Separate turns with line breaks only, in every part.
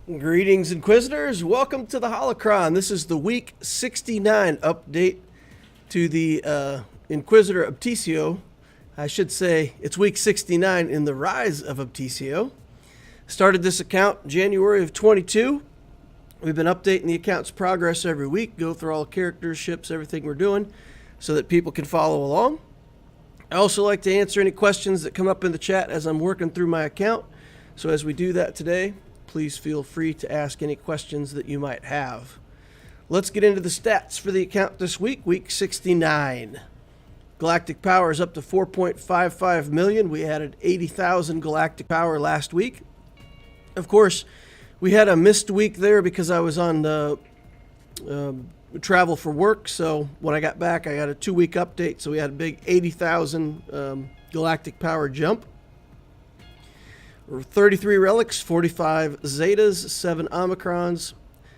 Greetings, Inquisitors. Welcome to the Holocron. This is the week 69 update to the Inquisitor Obticeo. I should say it's week 69 in the rise of Obticeo. Started this account January of 22. We've been updating the account's progress every week, go through all the characters, ships, everything we're doing so that people can follow along. I also like to answer any questions that come up in the chat as I'm working through my account. So as we do that today, please feel free to ask any questions that you might have. Let's get into the stats for the account this week, week 69. Galactic power is up to 4.55 million. We added 80,000 galactic power last week. Of course, we had a missed week there because I was on travel for work. So when I got back, I got a 2-week update. So we had a big 80,000 galactic power jump. 33 relics, 45 zetas, 7 omicrons.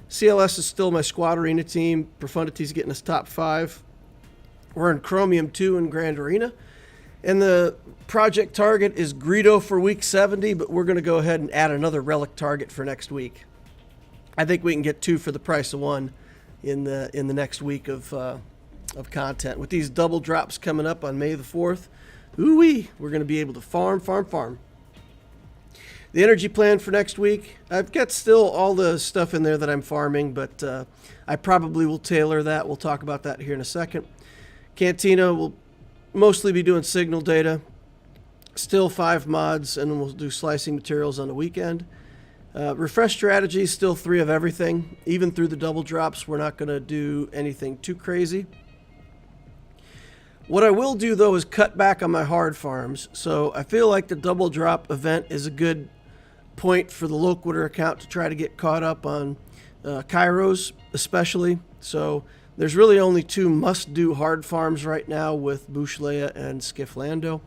CLS is still my squad arena team. Profundity's getting us top 5. We're in Chromium 2 in Grand Arena. And the project target is Greedo for week 70, but we're going to go ahead and add another relic target for next week. I think we can get 2 for the price of 1 in the next week of content. With these double drops coming up on May the 4th, ooh-wee, we're going to be able to farm. The energy plan for next week, I've got still all the stuff in there that I'm farming, but I probably will tailor that. We'll talk about that here in a second. Cantina will mostly be doing signal data. Still 5 mods, and then we'll do slicing materials on the weekend. Refresh strategy, still 3 of everything. Even through the double drops, we're not going to do anything too crazy. What I will do, though, is cut back on my hard farms. So I feel like the double drop event is a good point for the Loquitur account to try to get caught up on Kairos, especially. So there's really only 2 must-do hard farms right now with Bushlea and Skiflando.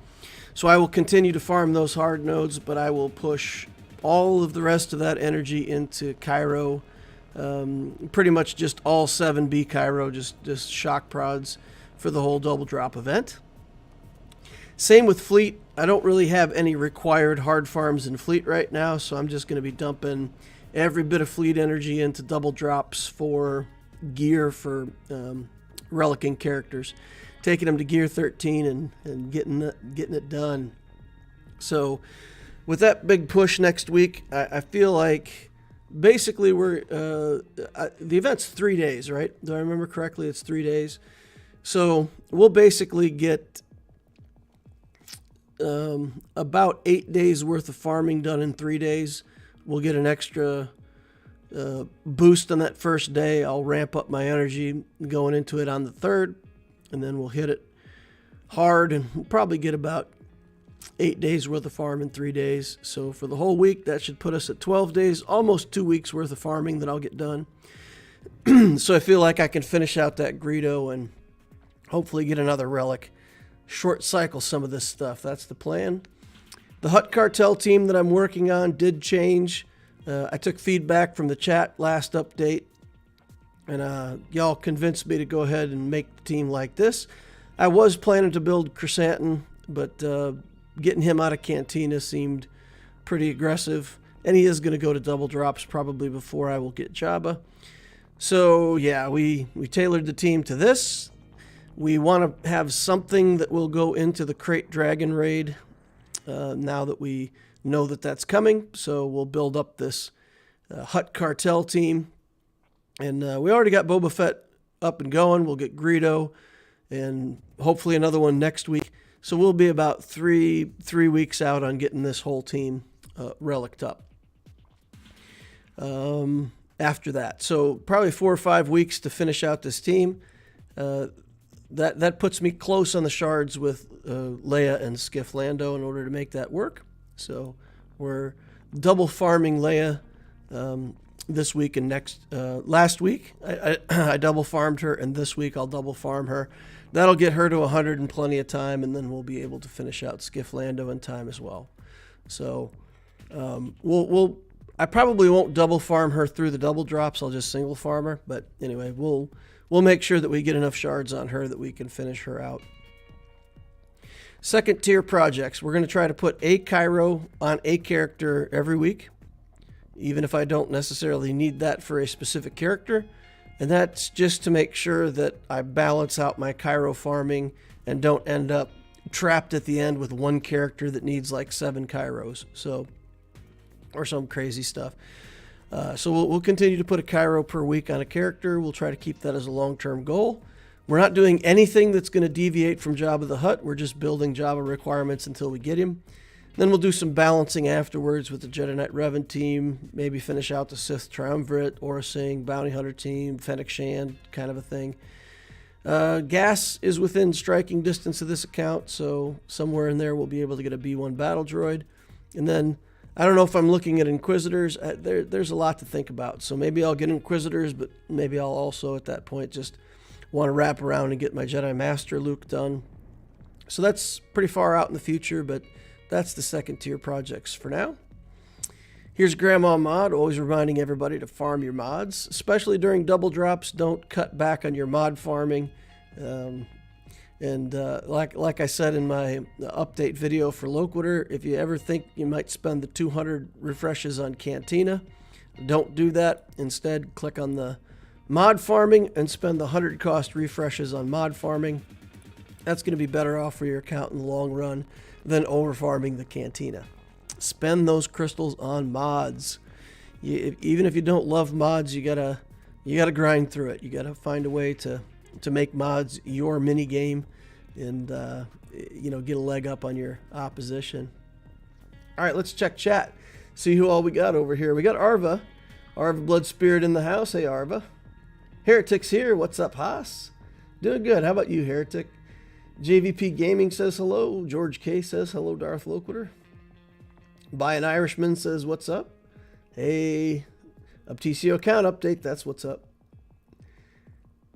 So I will continue to farm those hard nodes, but I will push all of the rest of that energy into Cairo. Pretty much just all 7B Cairo, just shock prods for the whole double drop event. Same with fleet. I don't really have any required hard farms in fleet right now, so I'm just going to be dumping every bit of fleet energy into double drops for gear for relicing characters, taking them to gear 13 and getting it done. So with that big push next week, I feel like basically we're the event's 3 days, right? Do I remember correctly? It's 3 days. So we'll basically get about 8 days worth of farming done in 3 days. We'll get an extra boost on that first day. I'll ramp up my energy going into it on the 3rd, and then we'll hit it hard, and we'll probably get about 8 days worth of farm in 3 days. So for the whole week, that should put us at 12 days, almost 2 weeks worth of farming that I'll get done. So I feel like I can finish out that Greedo and hopefully get another relic. Short cycle some of this stuff. That's the plan. The Hutt cartel team that I'm working on did change. I took feedback from the chat last update, and y'all convinced me to go ahead and make the team like this. I was planning to build Chrysanthemum, but getting him out of Cantina seemed pretty aggressive, and he is going to go to double drops probably before I will get Jabba. So yeah, we tailored the team to this. We want to have something that will go into the Crate Dragon raid now that we know that that's coming. So we'll build up this Hutt cartel team. And we already got Boba Fett up and going. We'll get Greedo and hopefully another one next week. So we'll be about three weeks out on getting this whole team reliced up after that. So probably 4 or 5 weeks to finish out this team. That puts me close on the shards with Leia and Skiflando in order to make that work. So we're double farming Leia this week and next. Last week I double farmed her, and this week I'll double farm her. That'll get her to 100 in plenty of time, and then we'll be able to finish out Skiflando in time as well. So I probably won't double farm her through the double drops. I'll just single farm her. But anyway, we'll make sure that we get enough shards on her that we can finish her out. Second tier projects. We're going to try to put a Cairo on a character every week. even if I don't necessarily need that for a specific character. And that's just to make sure that I balance out my Cairo farming and don't end up trapped at the end with one character that needs like 7 Cairos. So, or some crazy stuff. So we'll continue to put a Cairo per week on a character. We'll try to keep that as a long-term goal. We're not doing anything that's going to deviate from Jabba the Hutt. We're just building Jabba requirements until we get him. Then we'll do some balancing afterwards with the Jedi Knight Revan team. Maybe finish out the Sith Triumvirate, Aura Singh, Bounty Hunter team, Fennec Shand, kind of a thing. Gas is within striking distance of this account, so somewhere in there we'll be able to get a B1 battle droid. And then, I don't know if I'm looking at Inquisitors. There's a lot to think about. So maybe I'll get Inquisitors, but maybe I'll also at that point just want to wrap around and get my Jedi Master Luke done. So that's pretty far out in the future, but that's the second tier projects for now. Here's Grandma Mod, always reminding everybody to farm your mods, especially during double drops. Don't cut back on your mod farming. Like I said in my update video for Loquitur, if you ever think you might spend the 200 refreshes on Cantina, don't do that. Instead, click on the mod farming and spend the 100 cost refreshes on mod farming. That's going to be better off for your account in the long run than over farming the Cantina. Spend those crystals on mods. Even if you don't love mods, you gotta grind through it. You gotta find a way to make mods your mini game, and get a leg up on your opposition. All right, let's check chat. See who all we got over here. We got Arva Blood Spirit in the house. Hey Arva. Heretic's here. What's up, Haas? Doing good. How about you, Heretic? JVP Gaming says hello. George K says hello, Darth Loquitur. By an Irishman says what's up. Hey, Obticeo account update. That's what's up.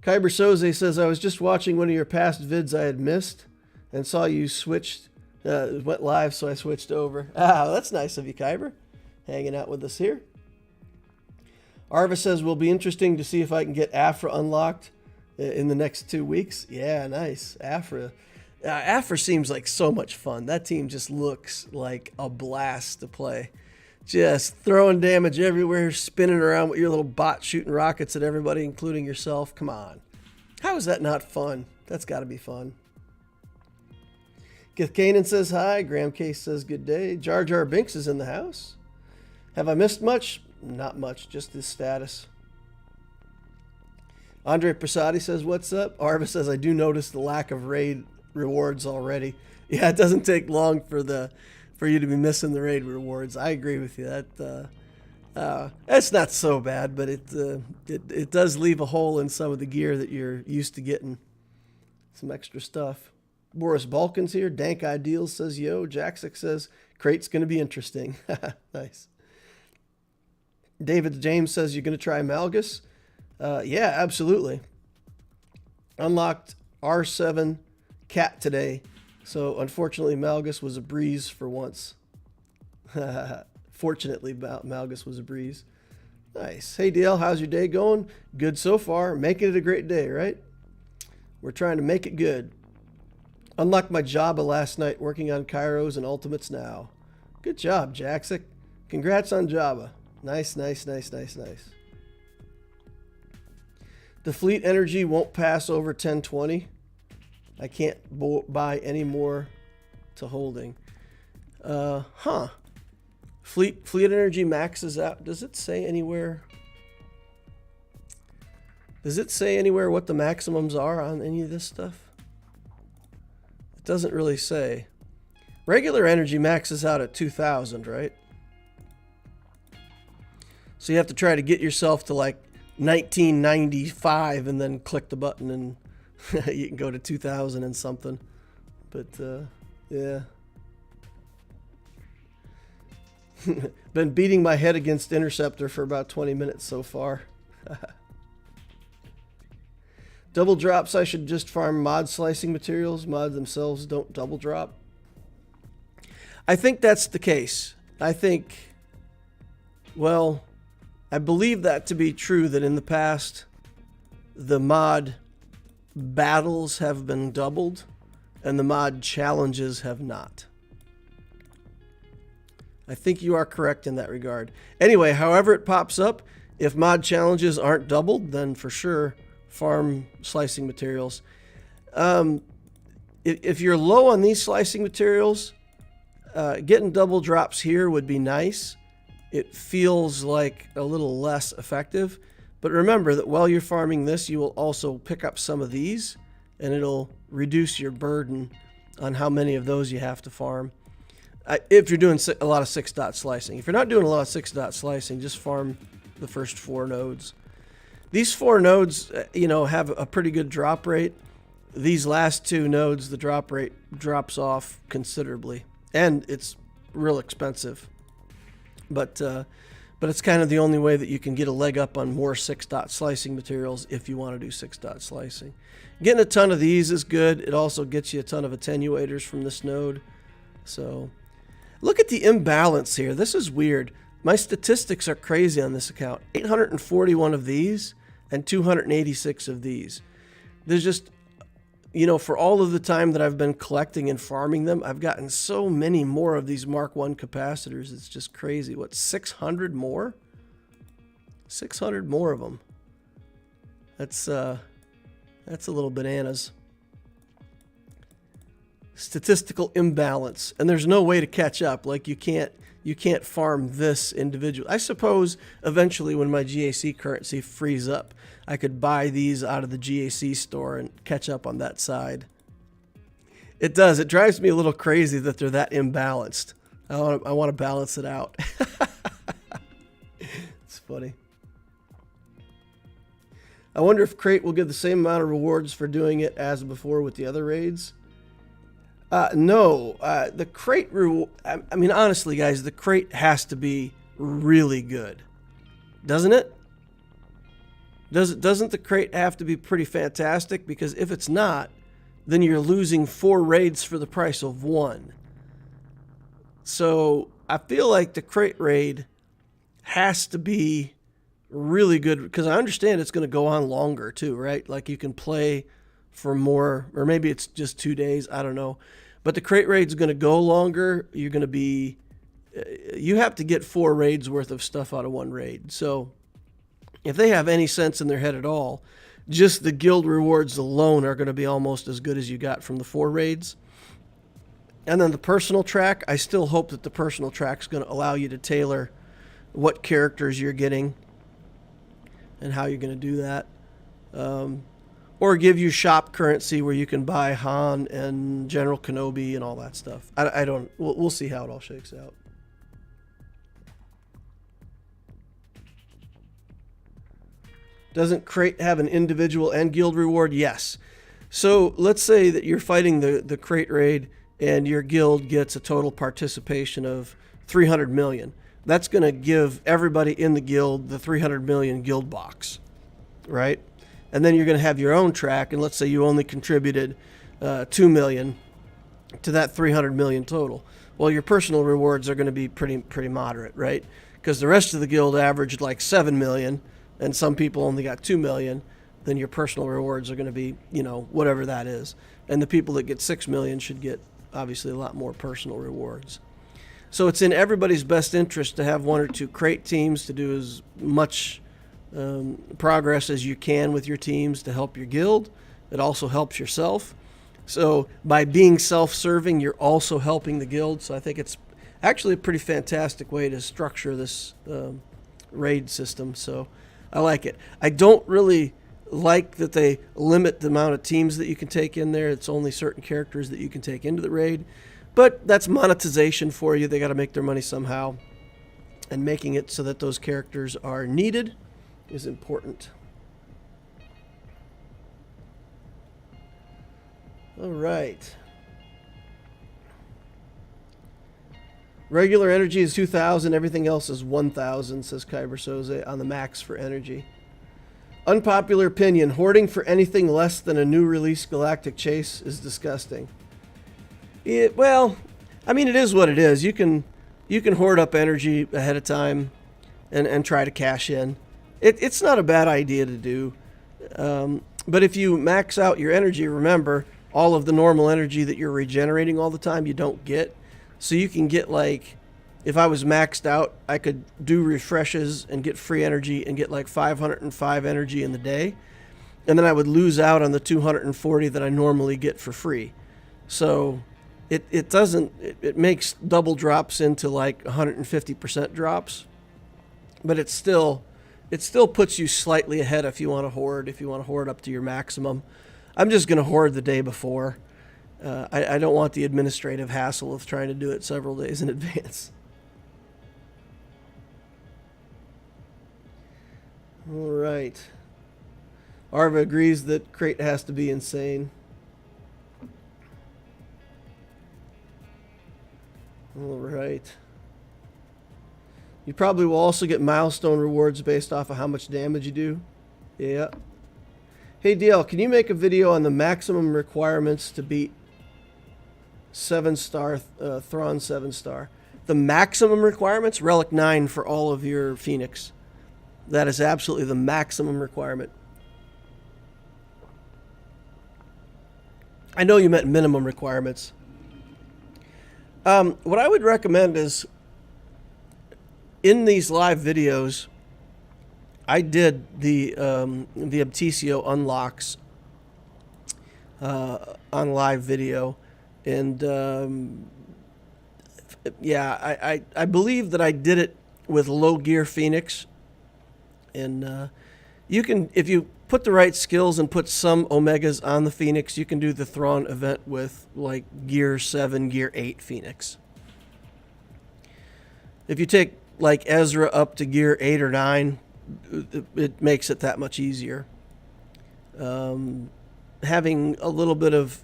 Kyber Soze says, I was just watching one of your past vids I had missed and saw you switched, went live, so I switched over. Ah, that's nice of you, Kyber. Hanging out with us here. Arva says, will be interesting to see if I can get Afra unlocked in the next 2 weeks. Yeah, nice. Afra seems like so much fun. That team just looks like a blast to play. Just throwing damage everywhere, spinning around with your little bot shooting rockets at everybody, including yourself. Come on. How is that not fun? That's got to be fun. Gith Kanan says hi. Graham Case says good day. Jar Jar Binks is in the house. Have I missed much? Not much, just this status. Andre Prasadi says, what's up? Arva says, I do notice the lack of raid rewards already. Yeah, it doesn't take long for you to be missing the raid rewards. I agree with you. That's not so bad, but it does leave a hole in some of the gear that you're used to getting. Some extra stuff. Boris Balkans here. Dank Ideals says, yo. Jaxic says, crate's going to be interesting. Nice. David James says, you're going to try Malgus? Yeah, absolutely. Unlocked R7 Cat today. So unfortunately, Malgus was a breeze for once. Fortunately, Malgus was a breeze. Nice. Hey, DL, how's your day going? Good so far. Making it a great day, right? We're trying to make it good. Unlocked my Jabba last night, working on Kairos and Ultimates now. Good job, Jaxic. Congrats on Jabba. Nice, nice, nice, nice, nice. The fleet energy won't pass over 1020. I can't buy any more to holding. Fleet energy maxes out. Does it say anywhere? Does it say anywhere what the maximums are on any of this stuff? It doesn't really say. Regular energy maxes out at 2000, right? So you have to try to get yourself to like 1995 and then click the button and you can go to 2000 and something. But yeah. Been beating my head against Interceptor for about 20 minutes so far. Double drops, I should just farm mod slicing materials. Mods themselves don't double drop. I think that's the case. I believe that to be true, that in the past, the mod battles have been doubled and the mod challenges have not. I think you are correct in that regard. Anyway, however it pops up, if mod challenges aren't doubled, then for sure farm slicing materials. If you're low on these slicing materials, getting double drops here would be nice. It feels like a little less effective. But remember that while you're farming this, you will also pick up some of these, and it'll reduce your burden on how many of those you have to farm. If you're doing a lot of 6-dot slicing. If you're not doing a lot of 6-dot slicing, just farm the first 4 nodes. These 4 nodes, have a pretty good drop rate. These last 2 nodes, the drop rate drops off considerably, and it's real expensive. But it's kind of the only way that you can get a leg up on more 6-dot slicing materials if you want to do 6-dot slicing. Getting a ton of these is good. It also gets you a ton of attenuators from this node. So look at the imbalance here. This is weird. My statistics are crazy on this account. 841 of these and 286 of these. There's just, for all of the time that I've been collecting and farming them, I've gotten so many more of these Mark I capacitors. It's just crazy. What, 600 more? 600 more of them. That's a little bananas. Statistical imbalance, and there's no way to catch up. Like you can't farm this individual. I suppose eventually when my GAC currency frees up, I could buy these out of the GAC store and catch up on that side. It does. It drives me a little crazy that they're that imbalanced. I want to balance it out. It's funny. I wonder if Crate will give the same amount of rewards for doing it as before with the other raids. No, the Crate reward. I mean, honestly, guys, the Crate has to be really good, doesn't it? Doesn't the Crate have to be pretty fantastic? Because if it's not, then you're losing 4 raids for the price of 1. So I feel like the Crate raid has to be really good, because I understand it's going to go on longer too, right? Like you can play for more, or maybe it's just 2 days. I don't know. But the Crate raid's going to go longer. You're going to be, you have to get 4 raids worth of stuff out of 1 raid. So if they have any sense in their head at all, just the guild rewards alone are going to be almost as good as you got from the 4 raids. And then the personal track, I still hope that the personal track's going to allow you to tailor what characters you're getting and how you're going to do that. Or give you shop currency where you can buy Han and General Kenobi and all that stuff. I don't, we'll see how it all shakes out. Doesn't Crate have an individual and guild reward? Yes. So let's say that you're fighting the Crate raid and your guild gets a total participation of 300 million. That's going to give everybody in the guild the 300 million guild box, right? And then you're going to have your own track, and let's say you only contributed 2 million to that 300 million total. Well, your personal rewards are going to be pretty moderate, right? Because the rest of the guild averaged like 7 million, and some people only got 2 million. Then your personal rewards are going to be, whatever that is. And the people that get 6 million should get, obviously, a lot more personal rewards. So it's in everybody's best interest to have 1 or 2 Crate teams to do as much progress as you can with your teams to help your guild. It also helps yourself. So by being self-serving, you're also helping the guild. So I think it's actually a pretty fantastic way to structure this raid system. So I like it. I don't really like that they limit the amount of teams that you can take in there. It's only certain characters that you can take into the raid. But that's monetization for you. They got to make their money somehow. And making it so that those characters are needed is important. All right. Regular energy is 2,000. Everything else is 1,000, says Kyber Soze on the max for energy. Unpopular opinion. Hoarding for anything less than a new release Galactic Chase is disgusting. Well, I mean, it is what it is. You can hoard up energy ahead of time and try to cash in. It's not a bad idea to do. But if you max out your energy, remember, all of the normal energy that you're regenerating all the time, you don't get. So you can get like if I was maxed out, I could do refreshes and get free energy and get like 505 energy in the day. And then I would lose out on the 240 that I normally get for free. So it makes double drops into like 150% drops. But it still puts you slightly ahead if you want to hoard up to your maximum. I'm just going to hoard the day before. I don't want the administrative hassle of trying to do it several days in advance. All right. Arva agrees that Crate has to be insane. All right. You probably will also get milestone rewards based off of how much damage you do. Yeah. Hey DL, can you make a video on the maximum requirements to beat 7-star Thrawn 7-star? The maximum requirements? Relic 9 for all of your Phoenix. That is absolutely the maximum requirement. I know you meant minimum requirements. What I would recommend is, in these live videos, I did the Obticeo unlocks on live video, and yeah, I believe that I did it with low gear Phoenix, and you can, if you put the right skills and put some Omegas on the Phoenix, you can do the Thrawn event with like gear 7, gear 8 Phoenix. If you take like Ezra up to gear 8 or 9, it makes it that much easier. Having a little bit of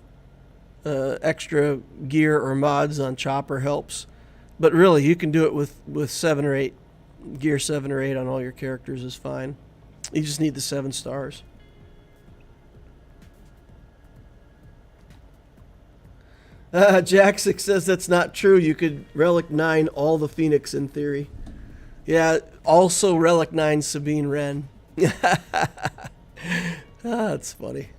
extra gear or mods on Chopper helps, but really you can do it with 7 or 8, gear 7 or 8 on all your characters is fine. You just need the 7 stars. Jaxic says that's not true. You could Relic 9 all the Phoenix in theory. Yeah, also Relic 9 Sabine Wren. That's funny.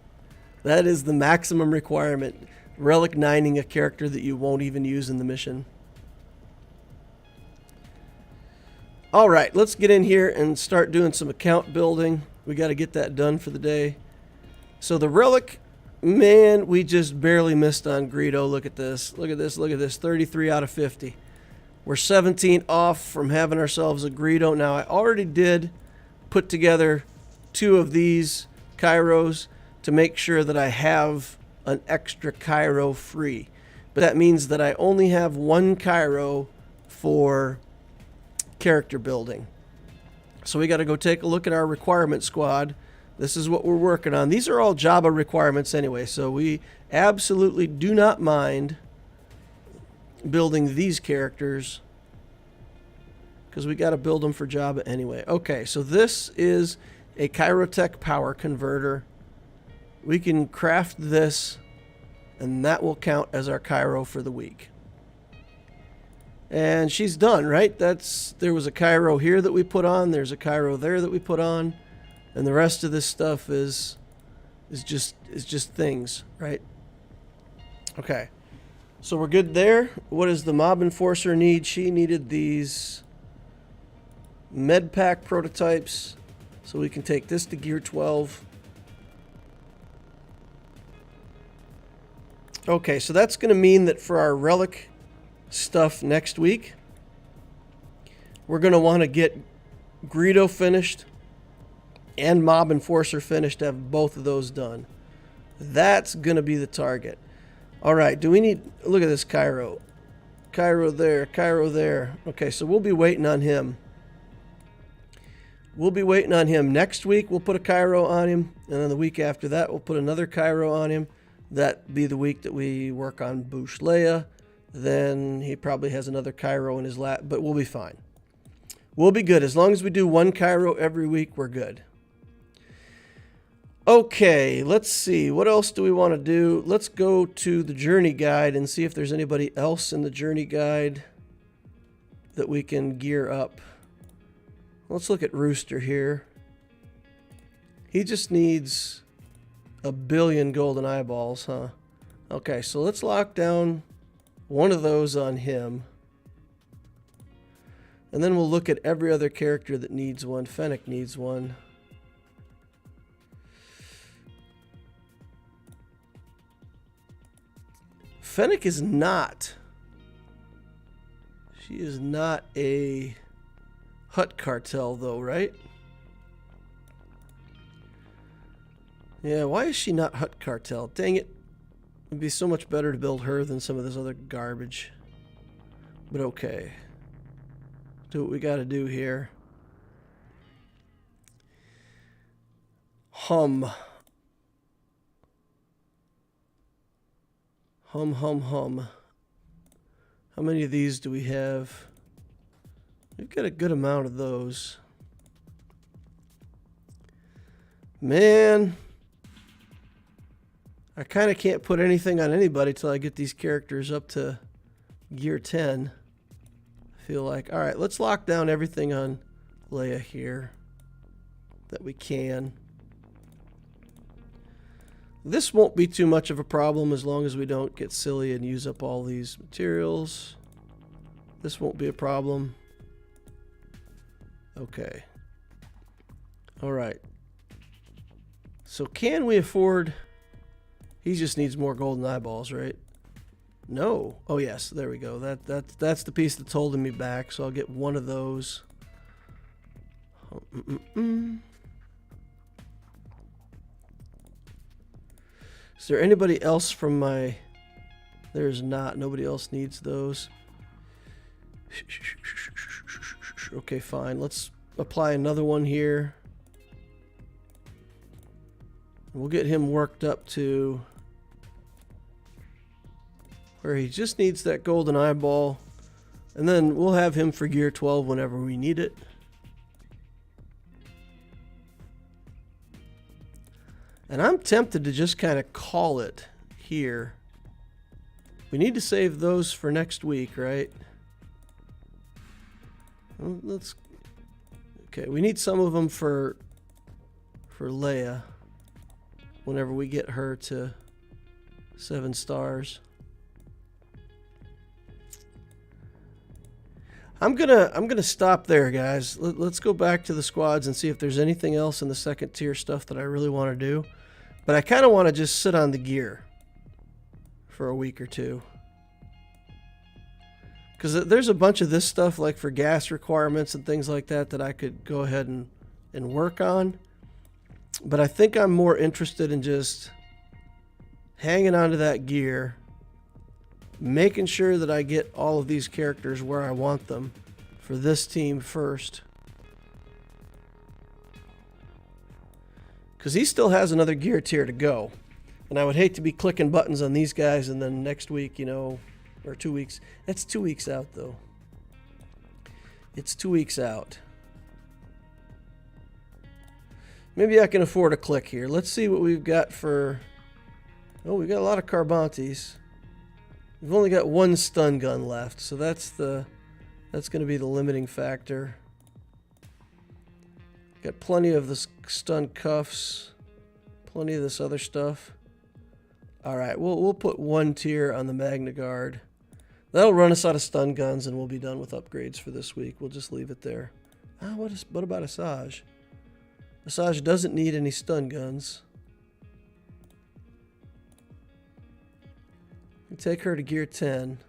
That is the maximum requirement. Relic 9ing a character that you won't even use in the mission. All right, let's get in here and start doing some account building. We got to get that done for the day. So the Relic, man, we just barely missed on Greedo. Look at this. Look at this. Look at this. 33 out of 50. We're 17 off from having ourselves a Greedo. Now, I already did put together 2 of these Kairos to make sure that I have an extra Kairo free. But that means that I only have 1 Kairo for character building. So we got to go take a look at our requirement squad. This is what we're working on. These are all Jabba requirements anyway, so we absolutely do not mind building these characters because we got to build them for Jabba anyway. Okay, so this is a Kyrotech power converter. We can craft this, and that will count as our Kairo for the week. And she's done, right? There was a Kairo here that we put on. There's a Kairo there that we put on. And the rest of this stuff is just things, right? Okay. So we're good there. What does the Mob Enforcer need? She needed these med pack prototypes. So we can take this to gear 12. Okay, so that's going to mean that for our relic stuff next week, we're going to want to get Greedo finished and Mob Enforcer finished, to have both of those done. That's going to be the target. All right, do we need... Look at this Kairo. Kairo there, Kairo there. Okay, so we'll be waiting on him. We'll be waiting on him. Next week, we'll put a Kairo on him. And then the week after that, we'll put another Kairo on him. That'd be the week that we work on Boush Leia. Then he probably has another Kairo in his lap, but we'll be fine. We'll be good. As long as we do 1 Kairo every week, we're good. Okay, let's see. What else do we want to do? Let's go to the journey guide and see if there's anybody else in the journey guide that we can gear up. Let's look at Rooster here. He just needs 1 billion golden eyeballs, huh? Okay, so let's lock down one of those on him. And then we'll look at every other character that needs one. Fennec needs one. Fennec is not. She is not a Hutt cartel though, right? Yeah, why is she not Hutt cartel? Dang it. It'd be so much better to build her than some of this other garbage. But okay. Do what we gotta do here. Hum. Hum, hum, hum. How many of these do we have? We've got a good amount of those. Man. I kind of can't put anything on anybody till I get these characters up to gear 10. I feel like. Alright, let's lock down everything on Leia here that we can. This won't be too much of a problem as long as we don't get silly and use up all these materials. This won't be a problem. Okay. Alright. So can we afford... He just needs more golden eyeballs, right? No. Oh yes, there we go. That's the piece that's holding me back, so I'll get one of those. Is there anybody else from my... There's not. Nobody else needs those. Okay, fine. Let's apply another one here. We'll get him worked up to where he just needs that golden eyeball. And then we'll have him for gear 12 whenever we need it. And I'm tempted to just kind of call it here. We need to save those for next week, right? Well, let's... Okay, we need some of them for Leia. Whenever we get her to 7 stars. I'm gonna stop there, guys. Let's go back to the squads and see if there's anything else in the second tier stuff that I really want to do. But I kind of want to just sit on the gear for a week or two. Because there's a bunch of this stuff like for gas requirements and things like that that I could go ahead and work on. But I think I'm more interested in just hanging on to that gear, making sure that I get all of these characters where I want them for this team first. Because he still has another gear tier to go. And I would hate to be clicking buttons on these guys and then next week, you know, or 2 weeks. That's 2 weeks out, though. It's 2 weeks out. Maybe I can afford a click here. Let's see what we've got for... Oh, we've got a lot of Carbantes. We've only got one stun gun left, so that's going to be the limiting factor. Got plenty of the stun cuffs. Plenty of this other stuff. Alright, we'll put 1 tier on the Magna Guard. That'll run us out of stun guns and we'll be done with upgrades for this week. We'll just leave it there. Ah, what about Asajj? Asajj doesn't need any stun guns. Take her to gear 10.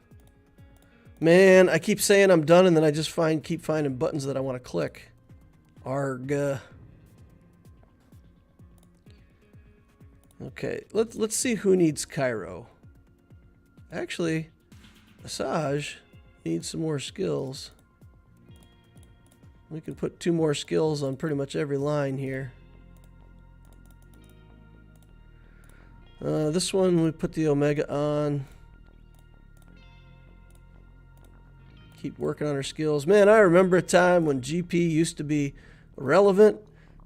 Man, I keep saying I'm done and then I just keep finding buttons that I want to click. Arg. Okay, let's see who needs Cairo. Actually, Asajj needs some more skills. We can put 2 more skills on pretty much every line here. This one we put the Omega on. Keep working on her skills. Man, I remember a time when GP used to be relevant.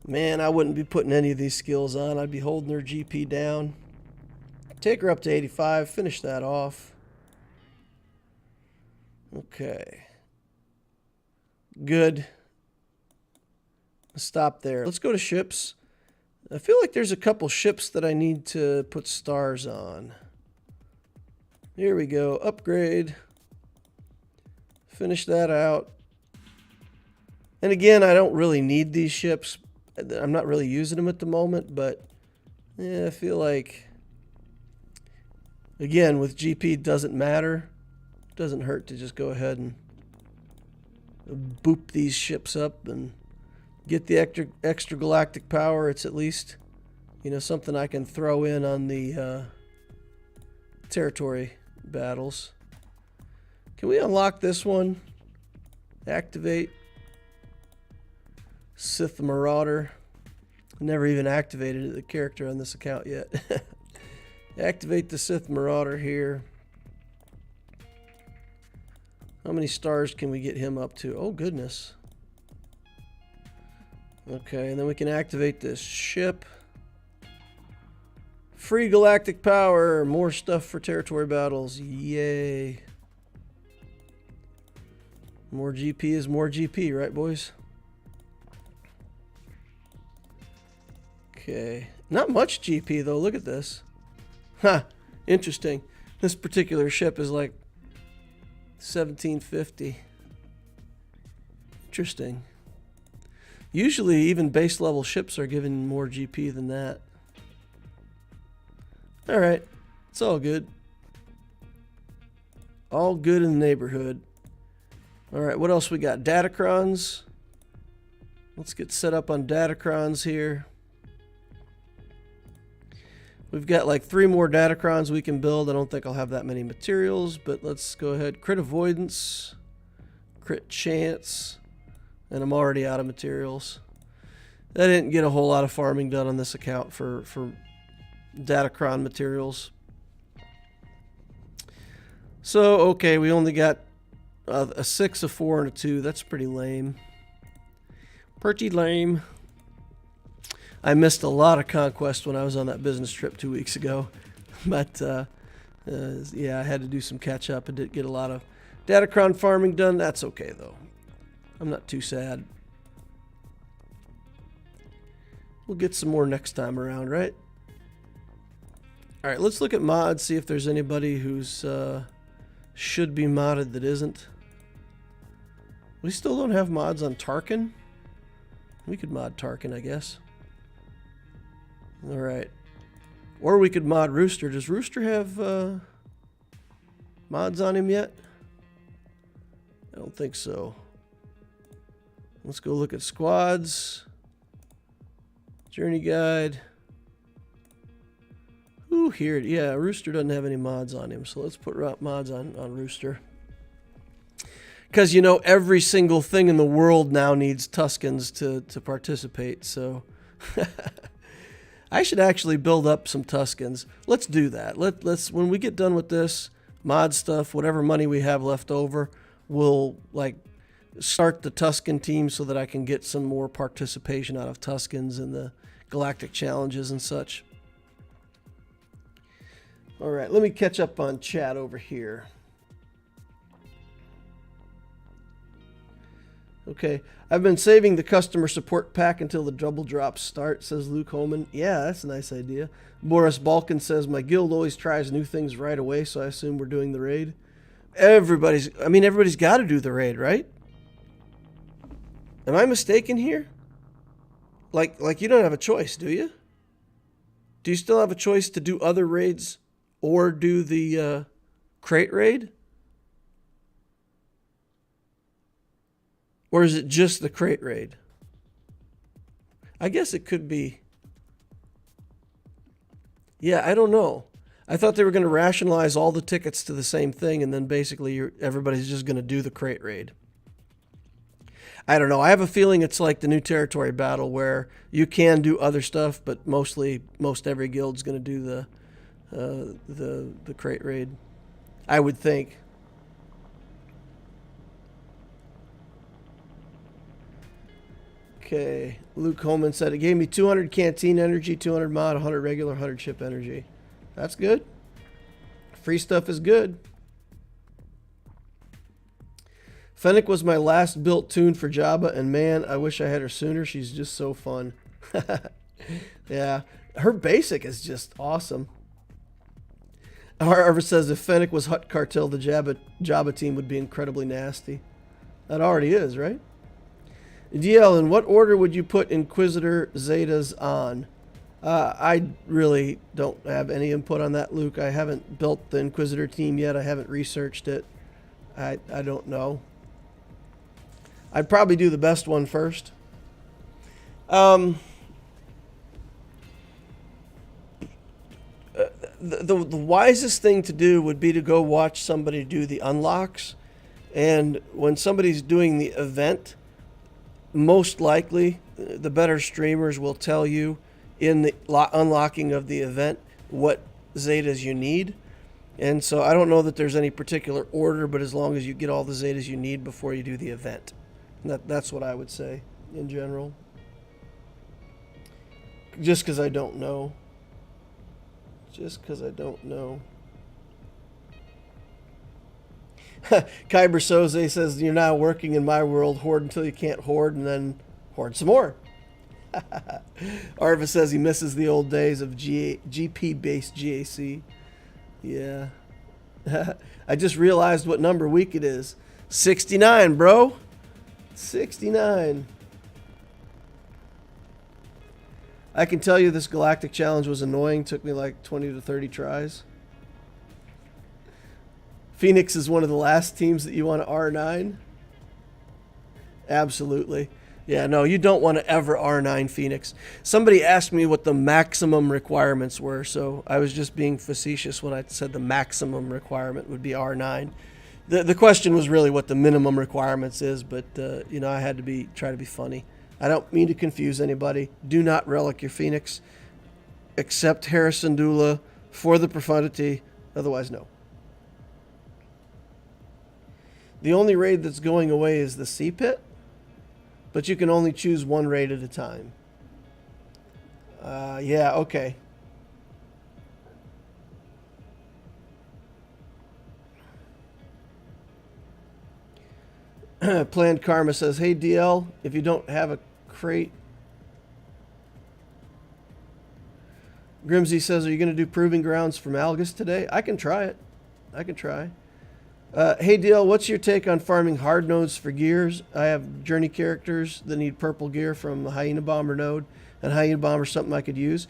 Man, I wouldn't be putting any of these skills on. I'd be holding her GP down. Take her up to 85. Finish that off. Okay. Good. Stop there. Let's go to ships. I feel like there's a couple ships that I need to put stars on. Here we go. Upgrade. Finish that out. And again, I don't really need these ships. I'm not really using them at the moment, but yeah, I feel like, again, with GP it doesn't matter. It doesn't hurt to just go ahead and boop these ships up and get the extra galactic power. It's at least, you know, something I can throw in on the territory battles. Can we unlock this one? Activate Sith Marauder. Never even activated the character on this account yet. Activate the Sith Marauder here. How many stars can we get him up to? Oh, goodness. Okay, and then we can activate this ship. Free galactic power. More stuff for territory battles. Yay. More GP is more GP, right, boys? Okay. Not much GP, though. Look at this. Ha! Interesting. This particular ship is like 1750. Interesting. Usually, even base level ships are given more GP than that. Alright. It's all good. All good in the neighborhood. Alright, what else we got? Datacrons. Let's get set up on Datacrons here. We've got like 3 more Datacrons we can build. I don't think I'll have that many materials, but let's go ahead. Crit avoidance, crit chance, and I'm already out of materials. I didn't get a whole lot of farming done on this account for Datacron materials. So, okay, we only got a 6, a 4, and a 2. That's pretty lame. Pretty lame. I missed a lot of conquest when I was on that business trip 2 weeks ago. But, yeah, I had to do some catch up and did get a lot of Datacron farming done. That's okay, though. I'm not too sad. We'll get some more next time around, right? Alright, let's look at mods, see if there's anybody who's should be modded that isn't. We still don't have mods on Tarkin. We could mod Tarkin, I guess. Alright. Or we could mod Rooster. Does Rooster have mods on him yet? I don't think so. Let's go look at squads. Journey guide. Ooh, here. Yeah, Rooster doesn't have any mods on him. So let's put mods on Rooster. Because, you know, every single thing in the world now needs Tuscans to participate. So I should actually build up some Tuscans. Let's do that. Let's when we get done with this mod stuff, whatever money we have left over, we'll like start the Tuscan team so that I can get some more participation out of Tuscans in the galactic challenges and such. All right, let me catch up on chat over here. Okay, I've been saving the customer support pack until the double drops start, says Luke Holman. Yeah, that's a nice idea. Boris Balkan says, my guild always tries new things right away, so I assume we're doing the raid. Everybody's got to do the raid, right? Am I mistaken here? Like you don't have a choice, do you? Do you still have a choice to do other raids or do the crate raid? Or is it just the crate raid? I guess it could be. Yeah, I don't know. I thought they were going to rationalize all the tickets to the same thing and then basically everybody's just going to do the crate raid. I don't know. I have a feeling it's like the new territory battle where you can do other stuff, but most every guild's going to do the crate raid. I would think. Okay, Luke Holman said it gave me 200 canteen energy, 200 mod, 100 regular, 100 ship energy. That's good. Free stuff is good. Fennec was my last built tune for Jabba, and man, I wish I had her sooner. She's just so fun. Yeah, her basic is just awesome. Harvard says if Fennec was Hutt cartel, the Jabba team would be incredibly nasty. That already is, right? DL, in what order would you put Inquisitor Zetas on? I really don't have any input on that, Luke. I haven't built the Inquisitor team yet. I haven't researched it. I don't know. I'd probably do the best one first. The wisest thing to do would be to go watch somebody do the unlocks. And when somebody's doing the event, most likely the better streamers will tell you in the unlocking of the event what Zetas you need. And so I don't know that there's any particular order, but as long as you get all the Zetas you need before you do the event. That's what I would say in general. Just because I don't know. Just because I don't know. Kyber Soze says, you're now working in my world. Hoard until you can't hoard, and then hoard some more. Arva says he misses the old days of GP-based GAC. Yeah. I just realized what number week it is. 69, bro. 69. I can tell you this Galactic Challenge was annoying. Took me like 20 to 30 tries. Phoenix is one of the last teams that you want to R9. Absolutely. Yeah, no, you don't want to ever R9 Phoenix. Somebody asked me what the maximum requirements were, so I was just being facetious when I said the maximum requirement would be R9. The question was really what the minimum requirements is, but you know, I had to try to be funny. I don't mean to confuse anybody. Do not relic your Phoenix. Accept Harrison Dula for the profundity. Otherwise, no. The only raid that's going away is the Sea Pit, but you can only choose one raid at a time. Yeah, okay. Planned Karma says, hey DL, if you don't have a crate. Grimsy says, are you going to do Proving Grounds from Algus today? I can try it. I can try. Hey DL, what's your take on farming hard nodes for gears? I have journey characters that need purple gear from the Hyena Bomber node, and Hyena Bomber is something I could use.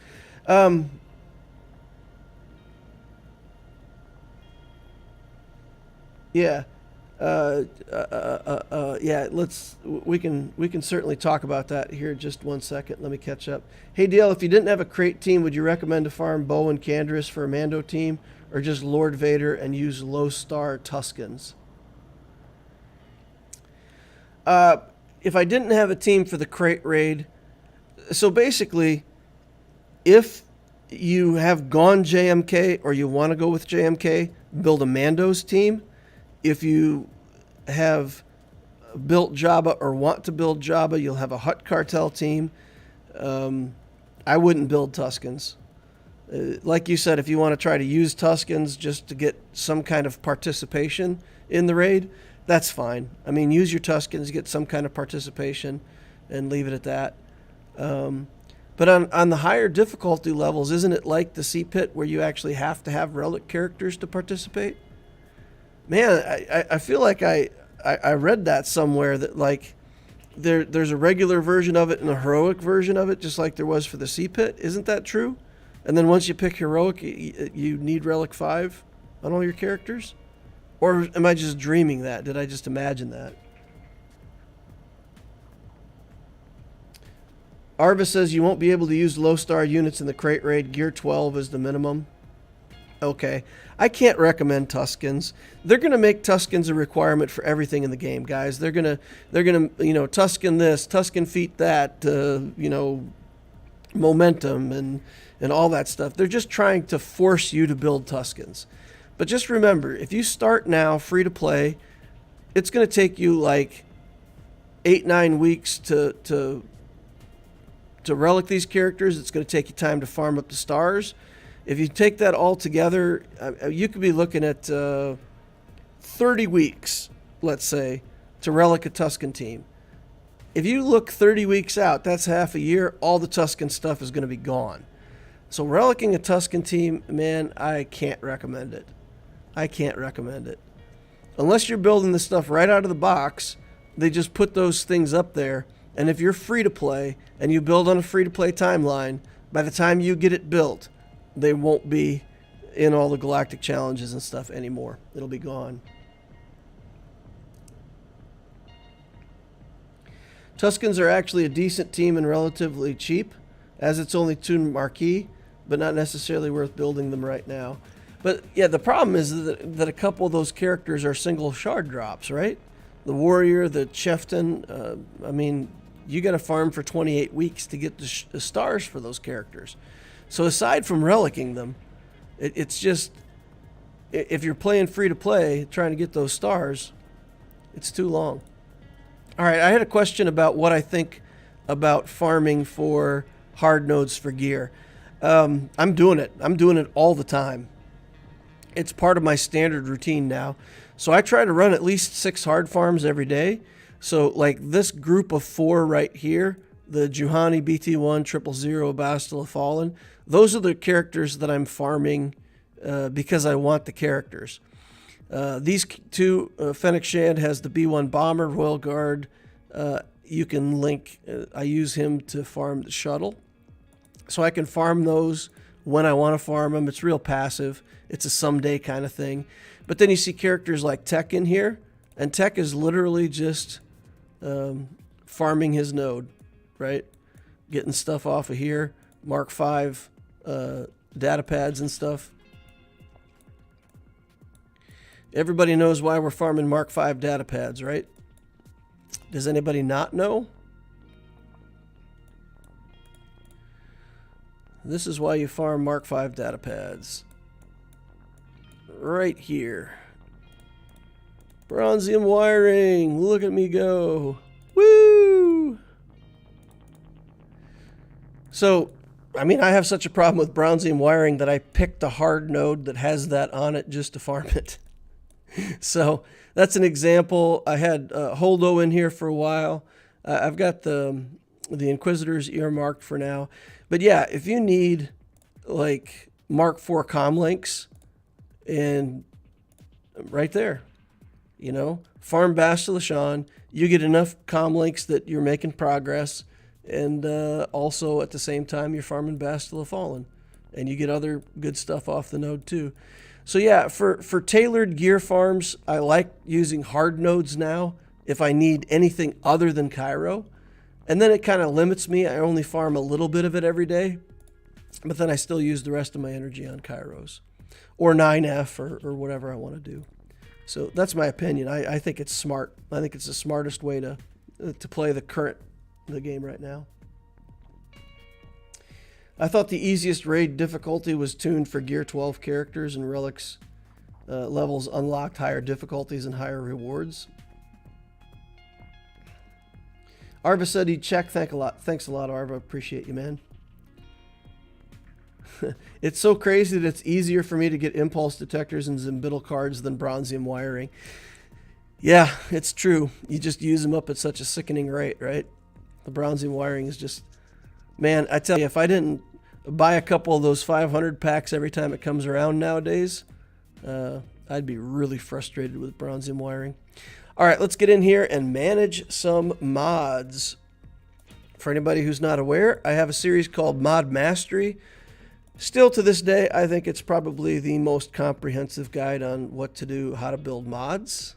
Yeah. Yeah, we can certainly talk about that here in just 1 second. Let me catch up. Hey DL, if you didn't have a crate team, would you recommend to farm Bo and Canderous for a Mando team, or just Lord Vader and use low star Tuskens? If I didn't have a team for the crate raid, so basically, if you have gone JMK or you want to go with JMK, build a Mando's team. If you have built Jabba or want to build Jabba, you'll have a Hutt cartel team. I wouldn't build Tuskens. Like you said, if you want to try to use Tuskens just to get some kind of participation in the raid, that's fine. I mean, use your Tuskens, get some kind of participation, and leave it at that. But on the higher difficulty levels, isn't it like the Sea Pit where you actually have to have relic characters to participate? Man, I feel like I read that somewhere that like there's a regular version of it and a heroic version of it, just like there was for the Sea Pit. Isn't that true? And then once you pick heroic, you need relic 5 on all your characters? Or am I just dreaming that? Did I just imagine that? Arva says you won't be able to use low star units in the crate raid. Gear 12 is the minimum. Okay. I can't recommend Tuskens. They're going to make Tuskens a requirement for everything in the game, guys. They're going to, you know, Tusken this, Tusken feat that, you know, momentum and all that stuff. They're just trying to force you to build Tuskens. But just remember, if you start now free to play, it's going to take you like 8-9 weeks to relic these characters. It's going to take you time to farm up the stars. If you take that all together, you could be looking at 30 weeks, let's say, to relic a Tusken team. If you look 30 weeks out, that's half a year, all the Tusken stuff is going to be gone. So relicking a Tusken team, man, I can't recommend it. I can't recommend it. Unless you're building this stuff right out of the box, they just put those things up there, And if you're free to play and you build on a free to play timeline, by the time you get it built, they won't be in all the galactic challenges and stuff anymore. It'll be gone. Tuscans are actually a decent team and relatively cheap, as it's only 2 marquee, but not necessarily worth building them right now. But yeah, the problem is that a couple of those characters are single shard drops, right? The warrior, the chieftain, I mean, you got to farm for 28 weeks to get the stars for those characters. So aside from relicking them, it's just, if you're playing free to play, trying to get those stars, it's too long. All right, I had a question about what I think about farming for hard nodes for gear. I'm doing it. I'm doing it all the time. It's part of my standard routine now. So I try to run at least 6 hard farms every day. So like this group of 4 right here, the Juhani, BT1, 000, Bastila Fallen, those are the characters that I'm farming because I want the characters. These 2, Fennec Shand has the B1 Bomber, Royal Guard. You can link, I use him to farm the shuttle. So I can farm those when I want to farm them. It's real passive. It's a someday kind of thing. But then you see characters like Tech in here. And Tech is literally just farming his node, right? Getting stuff off of here. Mark 5 data pads and stuff. Everybody knows why we're farming Mark 5 data pads, right? Does anybody not know? This is why you farm Mark 5 data pads. Right here. Bronzium wiring. Look at me go. Woo! So, I mean, I have such a problem with bronzium wiring that I picked a hard node that has that on it just to farm it. So, that's an example. I had Holdo in here for a while. I've got the Inquisitors earmarked for now. But yeah, if you need like Mark IV comm links, and right there, you know, farm Bastila Shan, you get enough comm links that you're making progress, and also at the same time you're farming Bastila Fallen, and you get other good stuff off the node too. So yeah, for tailored gear farms, I like using hard nodes now if I need anything other than Cairo. And then it kind of limits me. I only farm a little bit of it every day, but then I still use the rest of my energy on Kairos or 9F or whatever I want to do. So that's my opinion. I think it's smart. I think it's the smartest way to play the game right now. I thought the easiest raid difficulty was tuned for Gear 12 characters, and relics levels unlocked higher difficulties and higher rewards. Arva said he'd check. Thanks a lot, Arva. Appreciate you, man. It's so crazy that it's easier for me to get impulse detectors and Zimbital cards than bronzium wiring. Yeah, it's true. You just use them up at such a sickening rate, right? The bronzium wiring is just... Man, I tell you, if I didn't buy a couple of those 500 packs every time it comes around nowadays, I'd be really frustrated with bronzium wiring. All right, let's get in here and manage some mods. For anybody who's not aware, I have a series called Mod Mastery. Still to this day, I think it's probably the most comprehensive guide on what to do, how to build mods.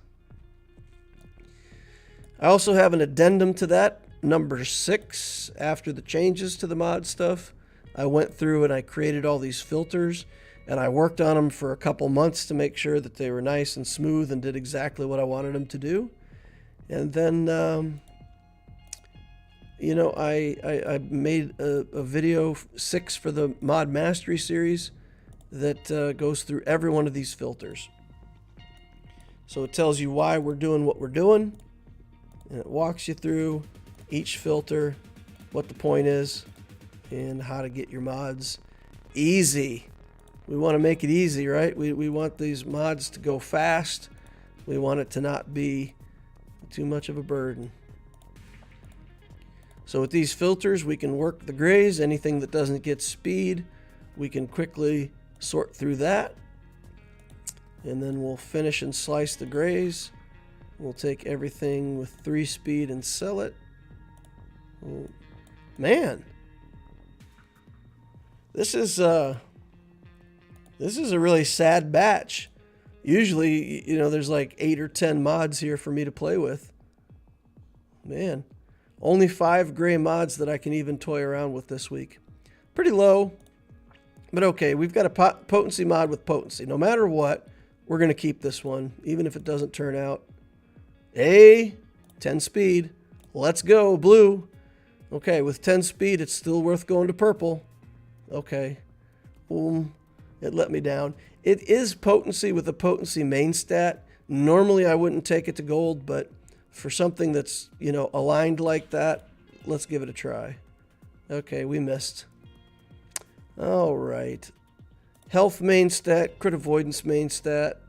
I also have an addendum to that, number 6. After the changes to the mod stuff, I went through and I created all these filters, and I worked on them for a couple months to make sure that they were nice and smooth and did exactly what I wanted them to do. And then, you know, I made a video 6 for the Mod Mastery series that goes through every one of these filters. So it tells you why we're doing what we're doing, and it walks you through each filter, what the point is, and how to get your mods easy. We want to make it easy, right? We want these mods to go fast. We want it to not be too much of a burden. So with these filters, we can work the grays. Anything that doesn't get speed, we can quickly sort through that. And then we'll finish and slice the grays. We'll take everything with 3 speed and sell it. Oh, man. This is a really sad batch. Usually, you know, there's like 8 or 10 mods here for me to play with. Man, only 5 gray mods that I can even toy around with this week. Pretty low, but okay. We've got a potency mod with potency. No matter what, we're going to keep this one, even if it doesn't turn out. Hey, 10 speed. Let's go, blue. Okay, with 10 speed, it's still worth going to purple. Okay. Boom. It let me down. It is potency with a potency main stat. Normally, I wouldn't take it to gold, but for something that's, you know, aligned like that, let's give it a try. Okay, we missed. All right. Health main stat, crit avoidance main stat.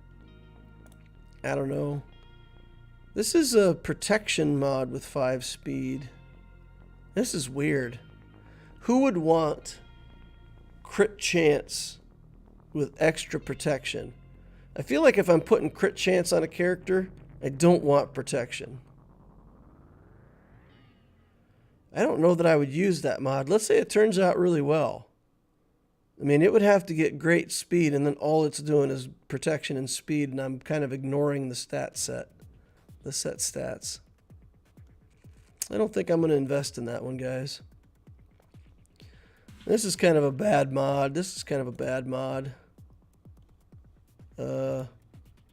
I don't know. This is a protection mod with 5 speed. This is weird. Who would want crit chance with extra protection? I feel like if I'm putting crit chance on a character, I don't want protection. I don't know that I would use that mod. Let's say it turns out really well. I mean, it would have to get great speed, and then all it's doing is protection and speed, and I'm kind of ignoring the stat set. The set stats. I don't think I'm going to invest in that one, guys. This is kind of a bad mod.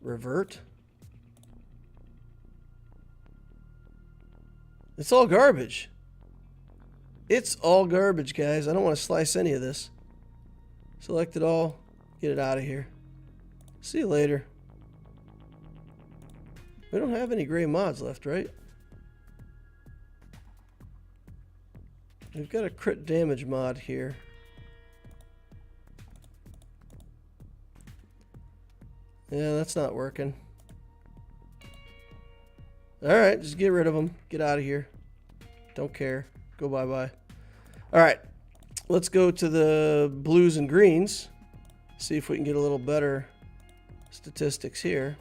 Revert. It's all garbage. It's all garbage, guys. I don't want to slice any of this. Select it all. Get it out of here. See you later. We don't have any gray mods left, right? We've got a crit damage mod here. Yeah, that's not working. Alright, just get rid of them. Get out of here. Don't care. Go bye-bye. Alright, let's go to the blues and greens. See if we can get a little better statistics here.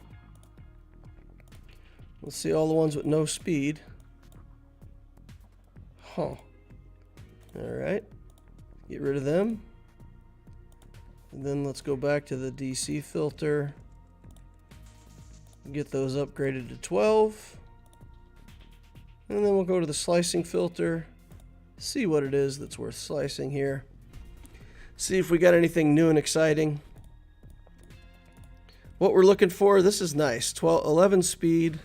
Let's see all the ones with no speed. Huh. Alright. Get rid of them. And then let's go back to the DC filter. Get those upgraded to 12. And then we'll go to the slicing filter. See what it is that's worth slicing here. See if we got anything new and exciting. What we're looking for, this is nice. 11 speed.